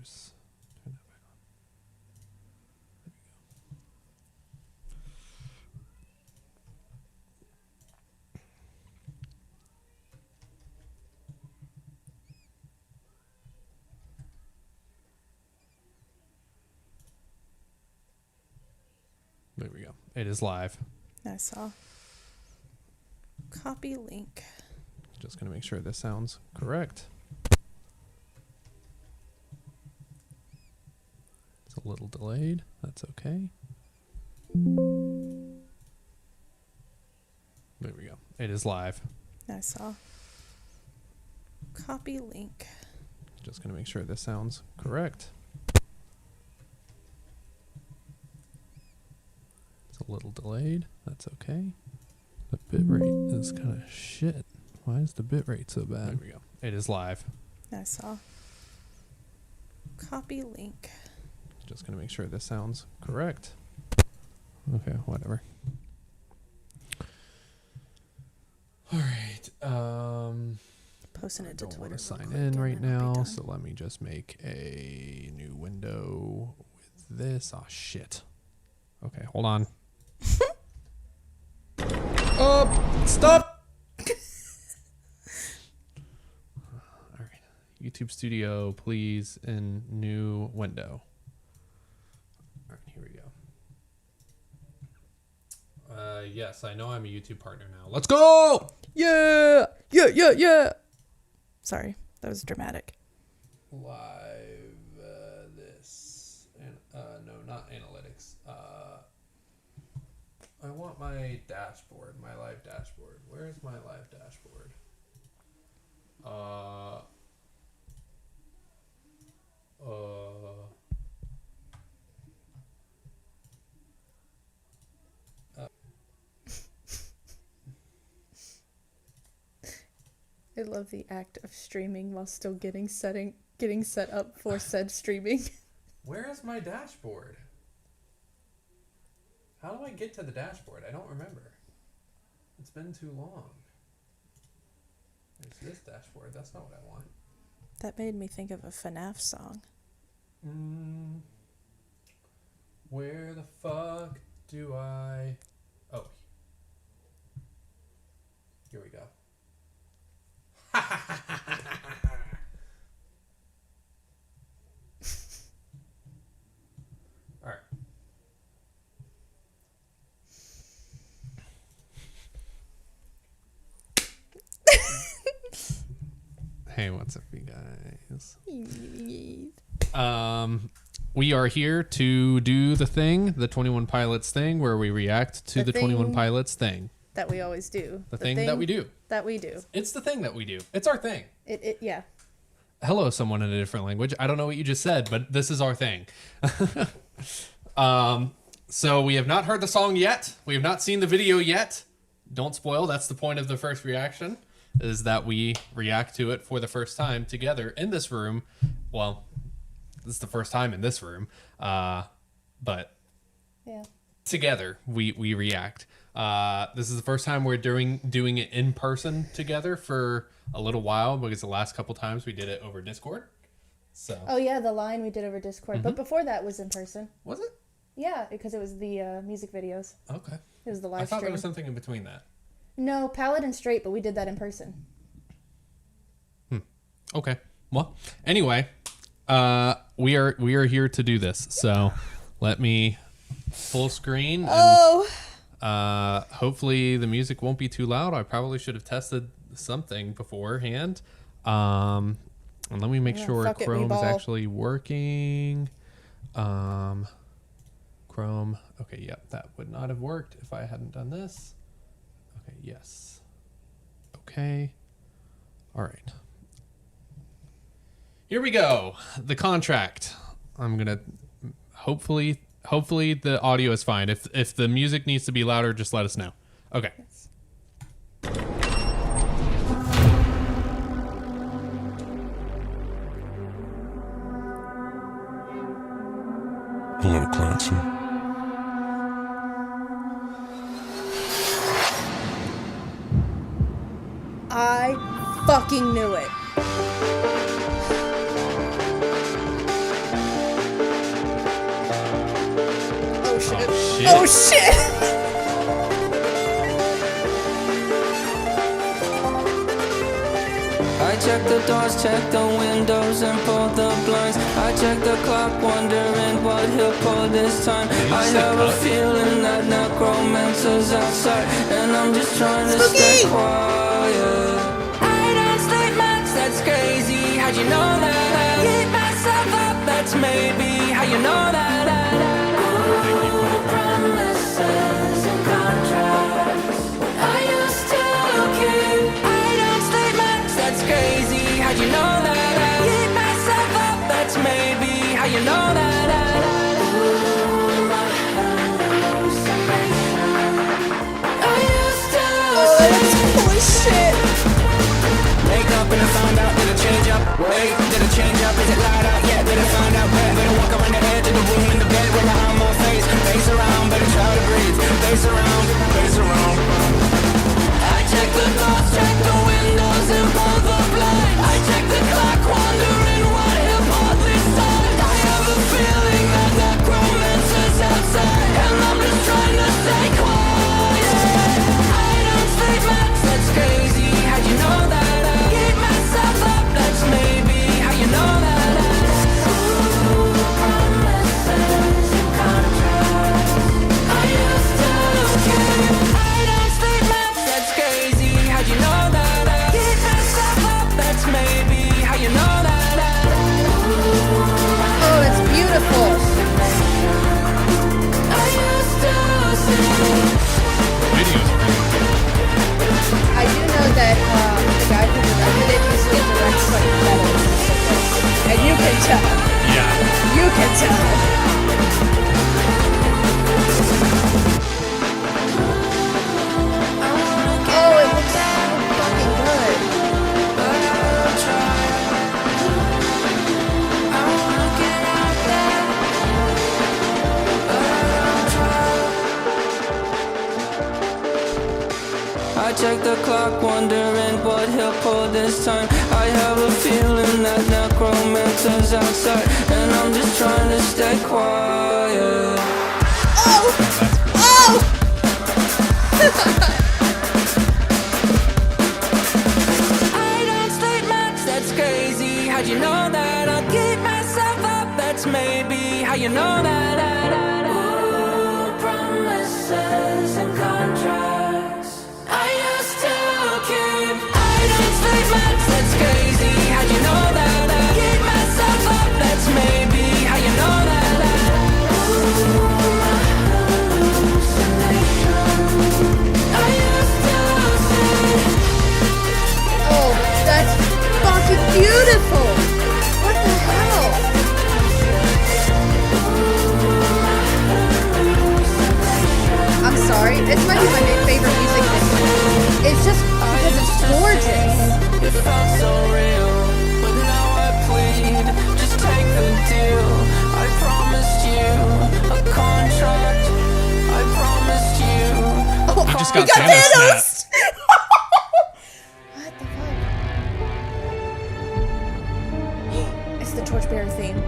course. Turn that back on. There we go. It is live. I saw. Copy link. Just going to make sure this sounds correct. It's a little delayed. That's okay. There we go. It is live. I saw. Copy link. Just going to make sure this sounds correct. It's a little delayed. That's okay. The bitrate is kind of shit. Why is the bitrate so bad? There we go. It is live. I saw. Copy link. Just going to make sure this sounds correct. Okay, whatever. All right. Posting it to I don't Twitter. want to sign quick in and right then I'll be now, done. so let me just make a new window with this. Oh, shit. Okay, hold on. Oh, stop! All right. YouTube Studio, please, in new window. All right, here we go. Yes, I know I'm a YouTube partner now. Let's go! Yeah! Yeah, yeah, yeah! Sorry, that was dramatic. Live this. And, no, not analytics. I want my dashboard, my live dashboard. Where is my live dashboard? I love the act of streaming while still getting set up for said streaming. Where is my dashboard? How do I get to the dashboard? I don't remember. It's been too long. There's this dashboard. That's not what I want. That made me think of a FNAF song. Where the fuck do I... Oh. Here we go. All right. Hey, what's up, you guys? We are here to do the thing, the 21 Pilots thing, where we react to the 21 Pilots thing. That we always do. The thing that we do. That we do. It's the thing that we do. It's our thing. Yeah. Hello, someone in a different language. I don't know what you just said, but this is our thing. So we have not heard the song yet. We have not seen the video yet. Don't spoil. That's the point of the first reaction, is that we react to it for the first time together in this room. Well, this is the first time in this room, but Yeah. together we react. This is the first time we're doing it in person together for a little while, because the last couple times we did it over Discord. So. Oh yeah, the line we did over Discord, but before that was in person. Was it? Yeah, because it was the music videos. Okay. It was the live I thought stream. there was something in between that. No, Paladin Straight, but we did that in person. Okay. Well, anyway, we are here to do this. So let me full screen. And, hopefully the music won't be too loud. I probably should have tested something beforehand. And let me make sure Chrome is actually working. Chrome. Okay, yep, that would not have worked if I hadn't done this. Okay, yes. Okay. All right. Here we go. The contract. I'm going to hopefully the audio is fine. If the music needs to be louder, just let us know. Okay. Yes. Hello, Clancy. I fucking knew it. Oh shit! I check the doors, check the windows, and pull the blinds. I check the clock, wondering what he'll pull this time. I have a feeling that necromancer's outside, and I'm just trying to stay quiet. I don't sleep much, that's crazy. How'd you know that? I keep myself up, that's maybe how you know that. Promises and contracts. I used to keep. I don't sleep much, that's crazy. How'd you know that? I keep myself up, that's maybe how you know that. My hallucination. I used to. Oh, that's holy shit. Wake up and I found out, did it change up? Wait, did it change up? Is it light out? Yeah, did it find out? Better walk around the edge of the room in the bed where behind my face. Face around, better try to breathe. Face around, face around. I check the doors, check the windows and pull the blinds. I check the clock, wondering what he'll pull this time. I have a feeling that necromancer's outside, and I'm just trying to stay quiet. I don't sleep much, that's crazy. How'd you know that? That's maybe how you know that. Promises and contracts. I used to keep. I don't sleep much, that's crazy. How'd you know that? Keep myself up, that's maybe how you know that. Oh, that's beautiful. I used to see. I do know that the guy who directed it usually directs like metal music, and you can tell. Yeah. You can tell. Oh, it looks so fucking good. I check the clock, wondering what he'll pull this time. I have a feeling that necromancer's outside, and I'm just trying to stay quiet. Oh! Oh! I don't sleep much, that's crazy. How'd you know that? I'll keep myself up, that's maybe how you know that. Ooh, promises and contracts. I used to keep. I don't sleep much, that's crazy. How'd you know that? I keep myself up, that's maybe how you know that. Ooh, my hallucination. I used to see. Oh, that's fucking beautiful! What the hell? I'm sorry, this might be my favorite music video. It's just because it's gorgeous. It felt so real, but now I plead, just take the deal. I promised you a contract. I promised you. Oh, I just we got got Thanos. What the fuck? It's the Torchbearer theme.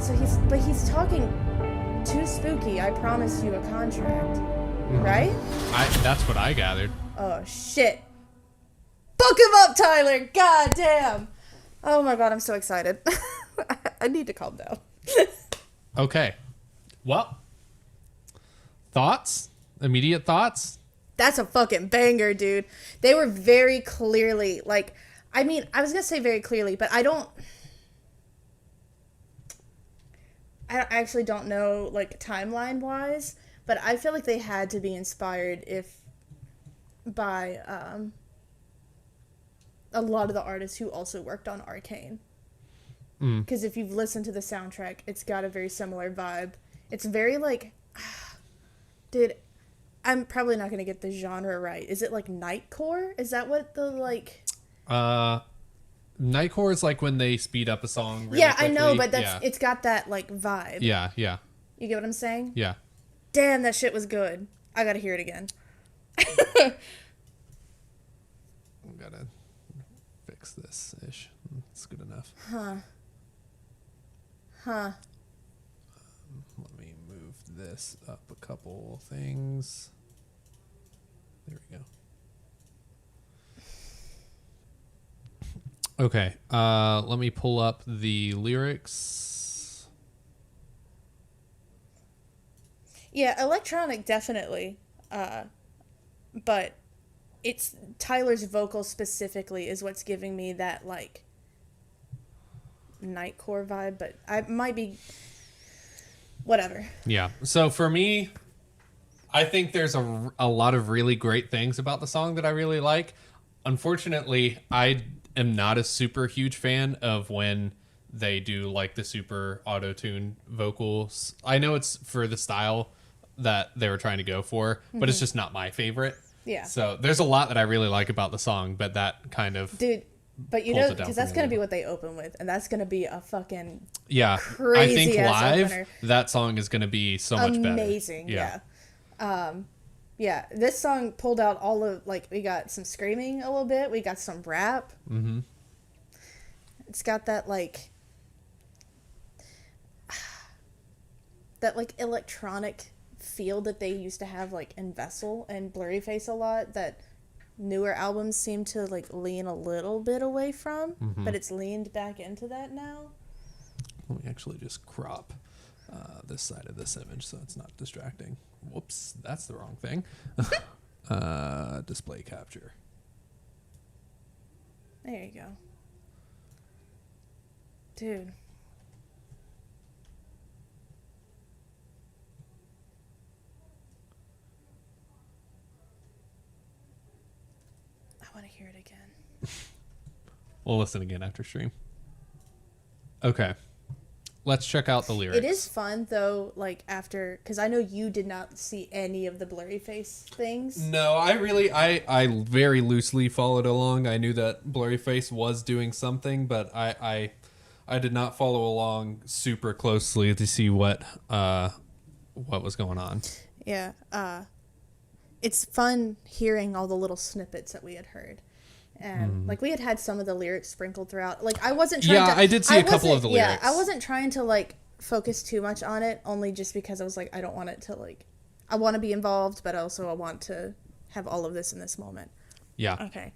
So he's talking too spooky. I promised you a contract, right? That's what I gathered. Oh shit! Book him up, Tyler. God damn. Oh my god, I'm so excited. I need to calm down. Okay. Well, thoughts? Immediate thoughts? That's a fucking banger, dude. They were very clearly like. I mean, I was gonna say very clearly, but I actually don't know, like, timeline-wise, but I feel like they had to be inspired by a lot of the artists who also worked on Arcane. Because if you've listened to the soundtrack, it's got a very similar vibe. It's very, like... Dude, I'm probably not going to get the genre right. Is it, like, nightcore? Is that what the, like... Nightcore is like when they speed up a song really yeah, quickly. I know, but it's got that, like, vibe. Yeah. You get what I'm saying? Yeah. Damn, that shit was good. I gotta hear it again. Gotta fix this ish. It's good enough. Huh. Let me move this up a couple things. There we go. Okay, let me pull up the lyrics. Yeah, electronic definitely. But it's Tyler's vocal specifically is what's giving me that like nightcore vibe, but I might be whatever. Yeah. So for me, I think there's a lot of really great things about the song that I really like. Unfortunately, I am not a super huge fan of when they do like the super auto-tune vocals. I know it's for the style that they were trying to go for, but it's just not my favorite. Yeah. So there's a lot that I really like about the song, but that kind of But you know, because that's going to be what they open with, and that's going to be a fucking crazy I think live opener. that song is going to be so much better. Amazing, yeah. Yeah, this song pulled out all of, like, we got some screaming a little bit, we got some rap. Mm-hmm. It's got that, like, electronic feel that they used to have, like, in Vessel and Blurryface a lot, that newer albums seem to, like, lean a little bit away from, but it's leaned back into that now. Let me actually just crop this side of this image so it's not distracting. Whoops, that's the wrong thing. Display capture. There you go. Dude. I want to hear it again. We'll listen again after stream. Okay. Let's check out the lyrics. It is fun, though, like, after... Because I know you did not see any of the Blurryface things. No, I very loosely followed along. I knew that Blurryface was doing something, but I did not follow along super closely to see what was going on. Yeah. It's fun hearing all the little snippets that we had heard. And like we had some of the lyrics sprinkled throughout. Like I wasn't trying to... I did see a couple of the lyrics. Yeah, I wasn't trying to like focus too much on it, only just because I was like, I don't want it to like... I want to be involved, but also I want to have all of this in this moment. Yeah. Okay.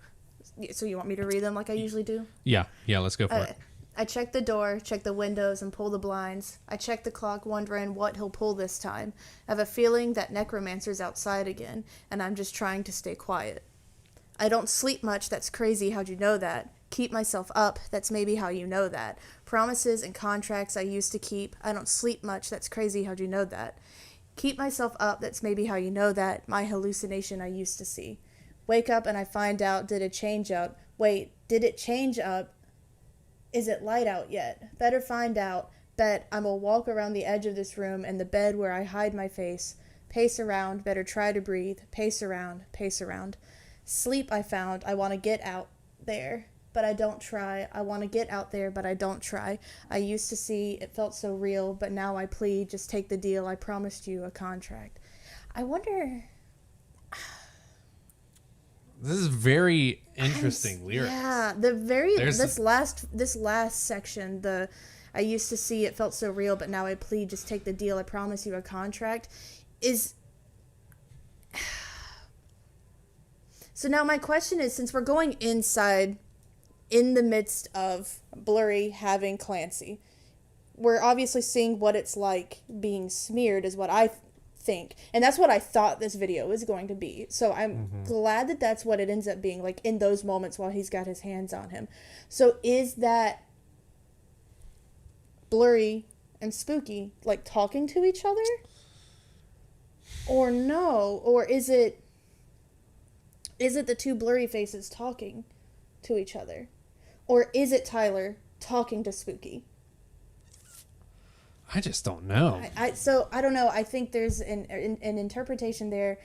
So you want me to read them like I usually do? Yeah, let's go for it. I check the door, check the windows, and pull the blinds. I check the clock, wondering what he'll pull this time. I have a feeling that necromancer's outside again, and I'm just trying to stay quiet. I don't sleep much, that's crazy, how'd you know that? Keep myself up, that's maybe how you know that. Promises and contracts I used to keep. I don't sleep much, that's crazy, how'd you know that? Keep myself up, that's maybe how you know that. My hallucination I used to see. Wake up and I find out, did it change up? Wait, did it change up? Is it light out yet? Better find out. Bet I'm gonna walk around the edge of this room and the bed where I hide my face. Pace around, better try to breathe. Pace around, pace around. Sleep I found, I want to get out there, but I don't try. I want to get out there, but I don't try. I used to see, it felt so real, but now I plead, just take the deal. I promised you a contract. I wonder... This is very interesting lyrics. Yeah, this last section, the I used to see, it felt so real, but now I plead, just take the deal. I promise you a contract, is... So now my question is, since we're going inside, in the midst of Blurry having Clancy, we're obviously seeing what it's like being smeared, is what I think. And that's what I thought this video was going to be. So I'm glad that that's what it ends up being, like in those moments while he's got his hands on him. So is that Blurry and Spooky, like, talking to each other? Or no? Or is it the two Blurry faces talking to each other? Or is it Tyler talking to Spooky? I just don't know. So I don't know. I think there's an interpretation there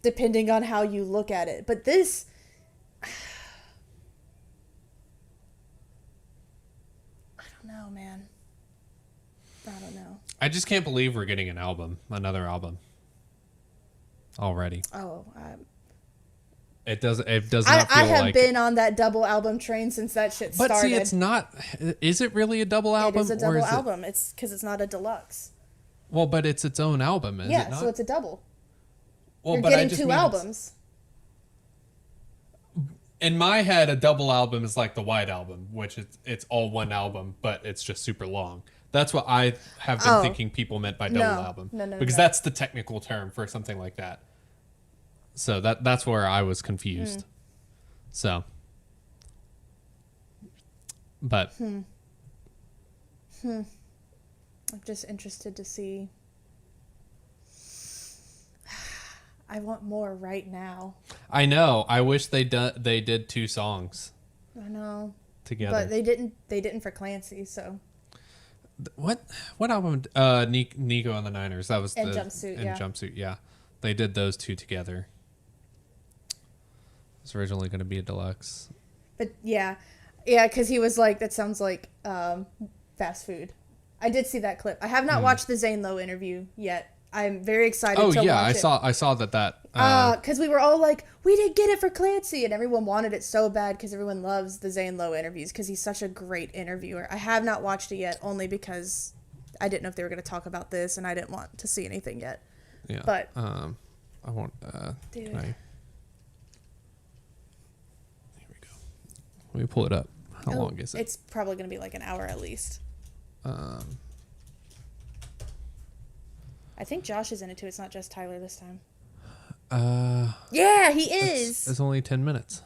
depending on how you look at it. But this... I don't know, man. I don't know. I just can't believe we're getting another album already. Oh, It does not feel I have like been on that double album train since that shit started. But see, it's not. Is it really a double album? It is a double album. It's because it's not a deluxe. Well, but it's its own album, is it not? Yeah, so it's a double. Well, You're but getting I just two mean albums. In my head, a double album is like the White Album, which it's all one album, but it's just super long. That's what I have been thinking people meant by double album. No, because that's the technical term for something like that. So that's where I was confused. So, but I'm just interested to see. I want more right now. I know. I wish they did 2 songs. I know. Together, but they didn't. They didn't for Clancy. So. What album? Nico and the Niners. That was Jumpsuit. Yeah, they did those 2 together. It was originally going to be a deluxe. But yeah, because he was like, that sounds like fast food. I did see that clip. I have not watched the Zane Lowe interview yet. I'm very excited to watch it. I saw that. Because we were all like, we didn't get it for Clancy, and everyone wanted it so bad because everyone loves the Zane Lowe interviews because he's such a great interviewer. I have not watched it yet, only because I didn't know if they were going to talk about this, and I didn't want to see anything yet. Yeah. But I won't. dude. Here we go. Let me pull it up. How long is it? It's probably going to be like an hour at least. I think Josh is in it too. It's not just Tyler this time. Yeah, he is. It's only 10 minutes.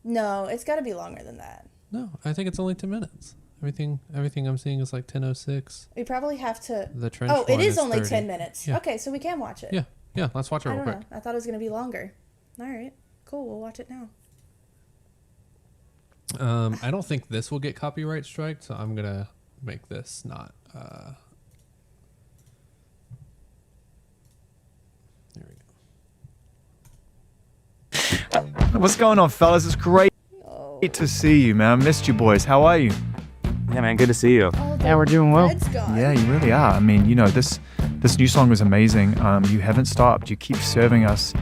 No, it's got to be longer than that. No, I think it's only 10 minutes. Everything I'm seeing is like 10:06. We probably have to. The trench. Oh, it is only 30. 10 minutes. Yeah. Okay, so we can watch it. Yeah. Let's watch it I real don't quick. know. I thought it was going to be longer. All right, cool. We'll watch it now. I don't think this will get copyright striked, so I'm gonna make this not. There we go. What's going on, fellas? It's great to see you, man. I missed you boys. How are you? Yeah, man, good to see you. Yeah, we're doing well. Yeah, you really are. I mean, you know, this new song was amazing. You haven't stopped. You keep serving us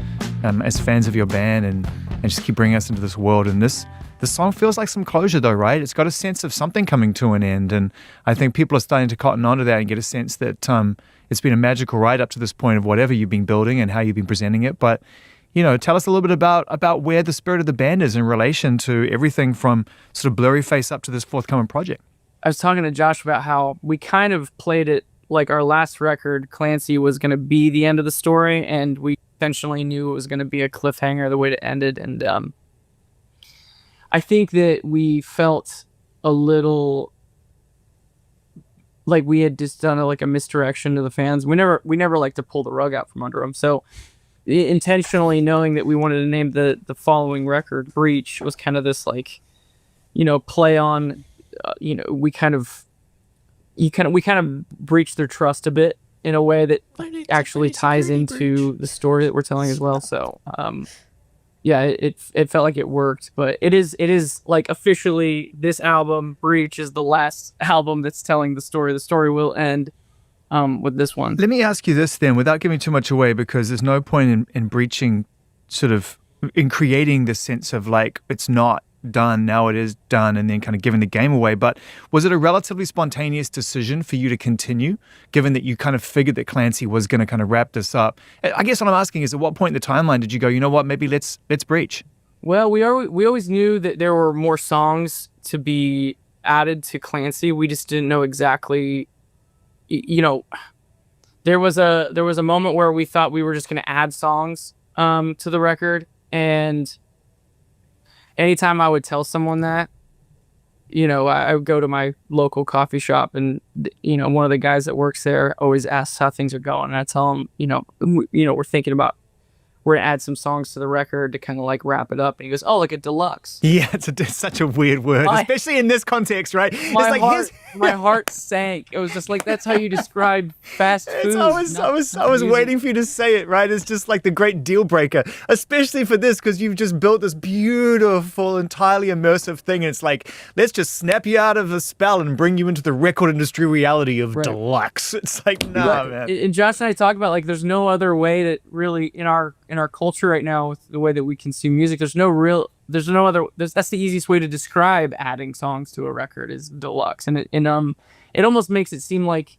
as fans of your band and just keep bringing us into this world. And this song feels like some closure, though, right? It's got a sense of something coming to an end. And I think people are starting to cotton onto that and get a sense that it's been a magical ride up to this point of whatever you've been building and how you've been presenting it. But, you know, tell us a little bit about where the spirit of the band is in relation to everything from sort of Blurry Face up to this forthcoming project. I was talking to Josh about how we kind of played it like our last record, Clancy, was going to be the end of the story, and we intentionally knew it was going to be a cliffhanger the way it ended. And I think that we felt a little like we had just done a misdirection to the fans. We never like to pull the rug out from under them. So intentionally knowing that we wanted to name the following record Breach was kind of this play on, we kind of breached their trust a bit in a way that actually ties into the story that we're telling as well. So, yeah, it felt like it worked, but it is like officially this album, Breach, is the last album that's telling the story. The story will end with this one. Let me ask you this then, without giving too much away, because there's no point in breaching in creating this sense of like, it's not done, now it is done, and then kind of giving the game away. But was it a relatively spontaneous decision for you to continue, given that you kind of figured that Clancy was going to kind of wrap this up? I guess what I'm asking is, at what point in the timeline did you go, you know what, maybe let's breach? Well, we always knew that there were more songs to be added to Clancy. We just didn't know exactly, there was a moment where we thought we were just going to add songs to the record, and anytime I would tell someone that, I would go to my local coffee shop, and one of the guys that works there always asks how things are going, and I tell him, we're thinking about, we're gonna add some songs to the record to kind of like wrap it up, and he goes, "Oh, like a deluxe." Yeah, it's such a weird word, especially in this context, right? My heart sank. It was just like, that's how you describe fast food. I was waiting for you to say it, right? It's just like the great deal breaker, especially for this, because you've just built this beautiful, entirely immersive thing, and it's like, let's just snap you out of a spell and bring you into the record industry reality of deluxe. It's like, man. And Josh and I talk about, like, there's no other way to really, in our our culture right now with the way that we consume music, that's the easiest way to describe adding songs to a record is deluxe. And it almost makes it seem like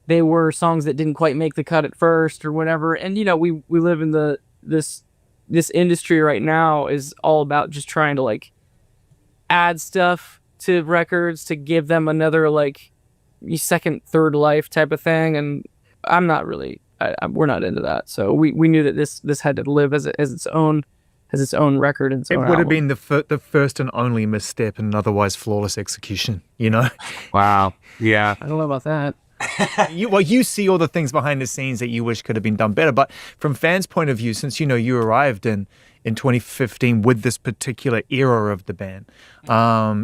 they were songs that didn't quite make the cut at first or whatever. And, we live in this industry right now is all about just trying to like add stuff to records to give them another like second, third life type of thing. And I'm not really, we're not into that. So we knew that this had to live as its own record and its own It would have album. been the first and only misstep in an otherwise flawless execution, Wow. Yeah. I don't know about that. You see all the things behind the scenes that you wish could have been done better. But from fans' point of view, since you arrived in 2015 with this particular era of the band,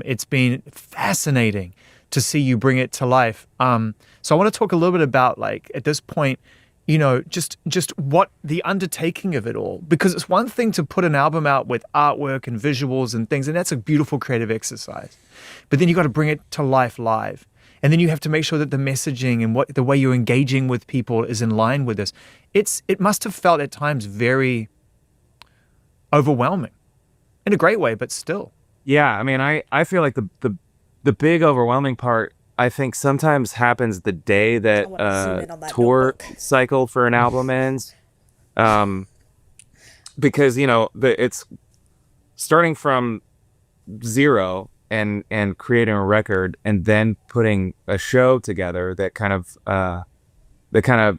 it's been fascinating to see you bring it to life. So I want to talk a little bit about, like, at this point, just what the undertaking of it all, because it's one thing to put an album out with artwork and visuals and things, and that's a beautiful creative exercise. But then you got to bring it to life live. And then you have to make sure that the messaging and the way you're engaging with people is in line with this. It must have felt at times very overwhelming in a great way, but still. Yeah. I mean, I feel like the big overwhelming part, I think, sometimes happens the day that tour cycle for an album ends. Because, it's starting from zero and creating a record and then putting a show together that kind of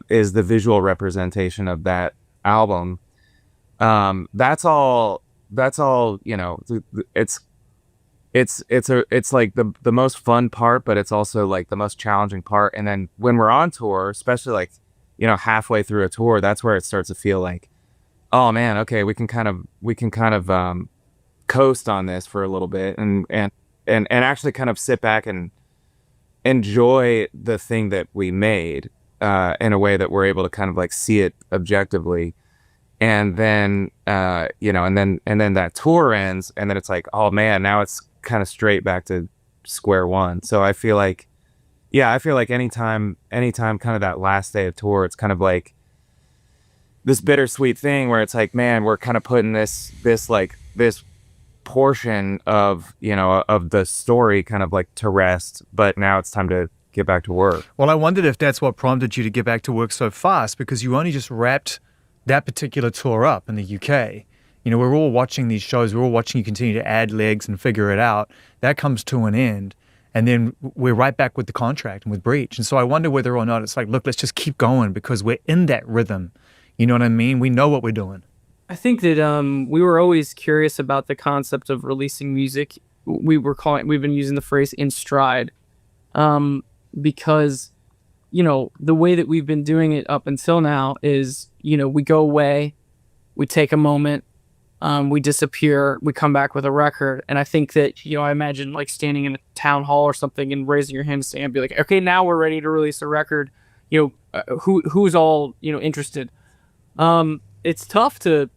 is the visual representation of that album. That's all, it's like the most fun part, but it's also like the most challenging part. And then when we're on tour, especially like, halfway through a tour, that's where it starts to feel like, oh man, okay, we can kind of coast on this for a little bit and actually kind of sit back and enjoy the thing that we made in a way that we're able to kind of like see it objectively. And then and then that tour ends, and then it's like, oh man, now it's kind of straight back to square one. So I feel like anytime kind of that last day of tour, it's kind of like this bittersweet thing where it's like, man, we're kind of putting this portion of the story kind of like to rest, but now it's time to get back to work. Well, I wondered if that's what prompted you to get back to work so fast, because you only just wrapped that particular tour up in the UK. We're all watching these shows, we're all watching you continue to add legs and figure it out. That comes to an end, and then we're right back with the contract and with Breach. And so I wonder whether or not it's like, look, let's just keep going because we're in that rhythm. You know what I mean? We know what we're doing. I think that we were always curious about the concept of releasing music. We've been using the phrase in stride, because the way that we've been doing it up until now is we go away, we take a moment, we disappear, we come back with a record. And I think that I imagine like standing in a town hall or something and raising your hand and saying, and be like, okay, now we're ready to release a record. Who's all interested. It's tough to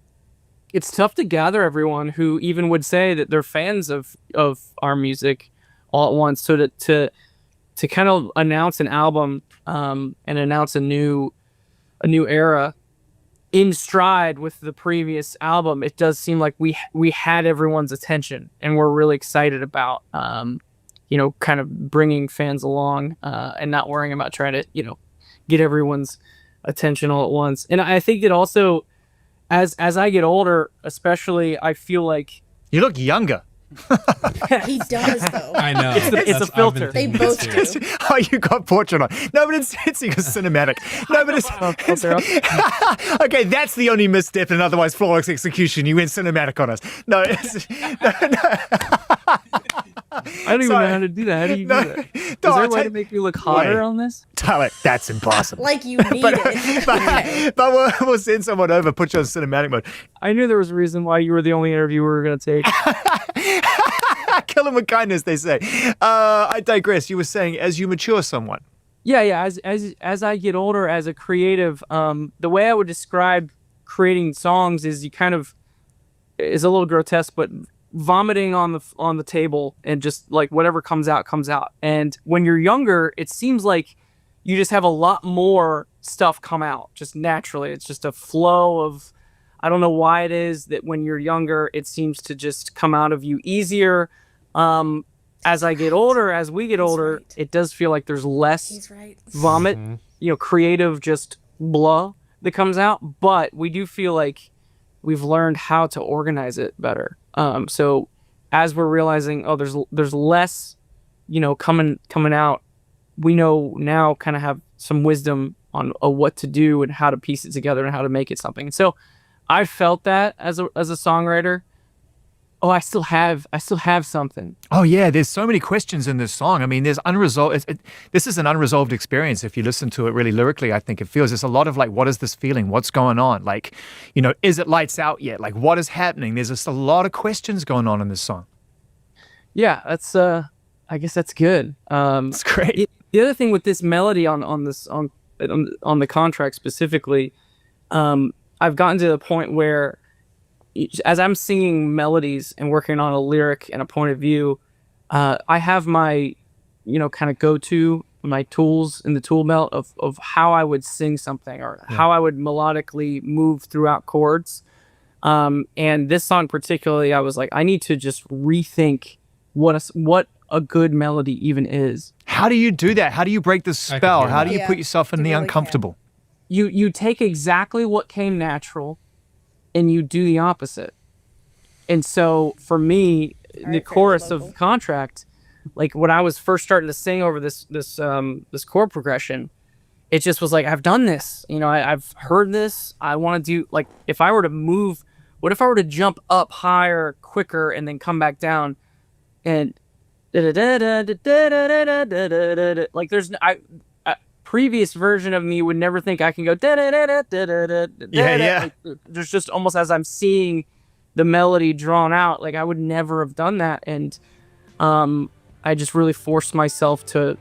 gather everyone who even would say that they're fans of our music all at once. So to kind of announce an album and announce a new era in stride with the previous album, it does seem like we had everyone's attention, and we're really excited about kind of bringing fans along and not worrying about trying to get everyone's attention all at once. And I think that also, as I get older, especially, I feel like you look younger. He does, though. I know. It's a filter. They both do. Oh, you got portrait on. No, but it's a cinematic. No, but it's okay. That's the only misstep in an otherwise flawless execution. You went cinematic on us. No, I don't even know how to do that. How do you do that? Is there a way to make me look hotter on this? Tyler, that's impossible. Like you need it. But we'll send someone over, put you on cinematic mode. I knew there was a reason why you were the only interview we were going to take. Kill him with kindness, they say. I digress. You were saying as you mature somewhat. Yeah. As I get older as a creative, the way I would describe creating songs is you kind of is a little grotesque, but vomiting on the table and just like whatever comes out. And when you're younger, it seems like you just have a lot more stuff come out just naturally. It's just a flow I don't know why it is that when you're younger, it seems to just come out of you easier. As I get older, as we get older, right. it does feel like there's less He's right. vomit, creative just blah that comes out. But we do feel like we've learned how to organize it better. So as we're realizing, there's less, coming out, we know now kind of have some wisdom on what to do and how to piece it together and how to make it something. So I felt that as a songwriter. Oh, I still have something. Oh yeah, there's so many questions in this song. I mean, there's unresolved. This is an unresolved experience. If you listen to it really lyrically, I think it feels there's a lot of like, what is this feeling? What's going on? Like, is it lights out yet? Like, what is happening? There's just a lot of questions going on in this song. Yeah, that's. I guess that's good. It's great. The other thing with this melody on the contract specifically, I've gotten to the point where, as I'm singing melodies and working on a lyric and a point of view, I have my, kind of go-to, my tools in the tool belt of how I would sing something or how I would melodically move throughout chords. And this song particularly, I was like, I need to just rethink what a good melody even is. How do you do that? How do you break the spell? How do you Yeah, put yourself in the really uncomfortable? You take exactly what came natural and you do the opposite. And so for me, the chorus of Contract, like when I was first starting to sing over this chord progression, it just was like, I've done this, I've heard this. I want to do, like, if I were to move, what if I were to jump up higher, quicker, and then come back down and like there's previous version of me would never think I can go Yeah. like, there's just almost as I'm seeing the melody drawn out, like I would never have done that. And I just really forced myself to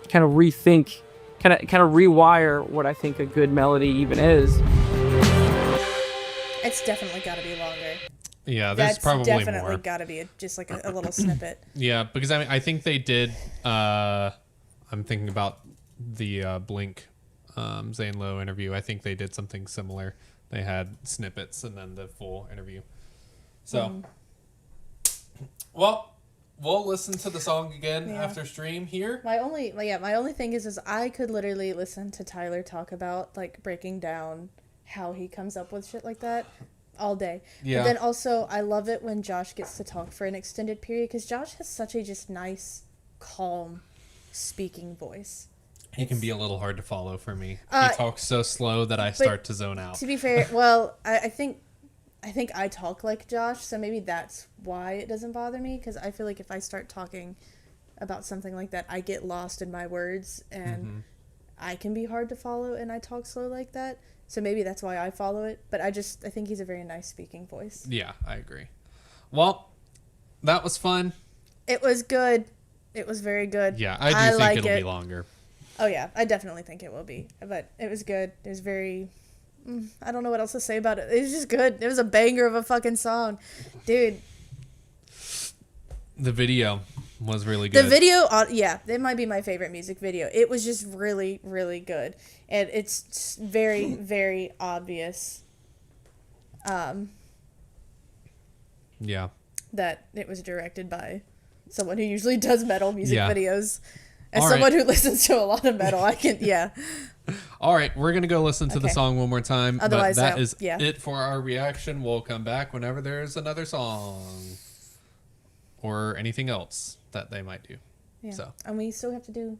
kind of rethink, kind of rewire what I think a good melody even is. It's definitely got to be longer. Yeah, there's probably definitely more. got to be just like a little snippet. Yeah, because I think they did. I'm thinking about the Blink Zane Lowe interview. I think they did something similar. They had snippets and then the full interview. So, well, we'll listen to the song again after stream here. My only thing is I could literally listen to Tyler talk about like breaking down how he comes up with shit like that all day. Yeah. But then also I love it when Josh gets to talk for an extended period because Josh has such a just nice, calm speaking voice. He can be a little hard to follow for me. He talks so slow that I start to zone out. To be fair, well, I think I talk like Josh, so maybe that's why it doesn't bother me, because I feel like if I start talking about something like that, I get lost in my words, and I can be hard to follow, and I talk slow like that. So maybe that's why I follow it. But I think he's a very nice speaking voice. Yeah, I agree. Well, that was fun. It was good. It was very good. Yeah, I do think it'll be longer. Oh, yeah. I definitely think it will be. But it was good. It was very... I don't know what else to say about it. It was just good. It was a banger of a fucking song. Dude. The video was really good. The video, it might be my favorite music video. It was just really, really good. And it's very, very obvious yeah. that it was directed by someone who usually does metal music videos. As All someone right. who listens to a lot of metal, I can, All right, we're going to go listen to the Okay. song one more time. Otherwise, but that is yeah. it for our reaction. We'll come back whenever there's another song or anything else that they might do. Yeah. So. And we still have to do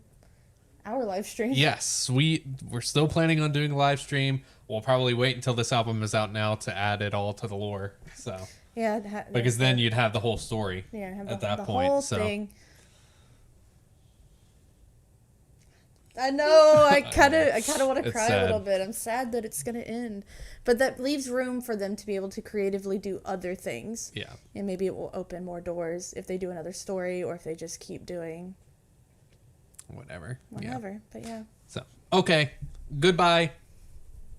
our live stream. Yes, we're still planning on doing a live stream. We'll probably wait until this album is out now to add it all to the lore. So Yeah. because then you'd have the whole story have at the that point. whole So thing. I know. I kind of want to It's cry sad. a little bit. I'm sad that it's gonna end, but that leaves room for them to be able to creatively do other things. yeah. And maybe it will open more doors if they do another story or if they just keep doing Whatever. whatever. But yeah. So okay. Goodbye.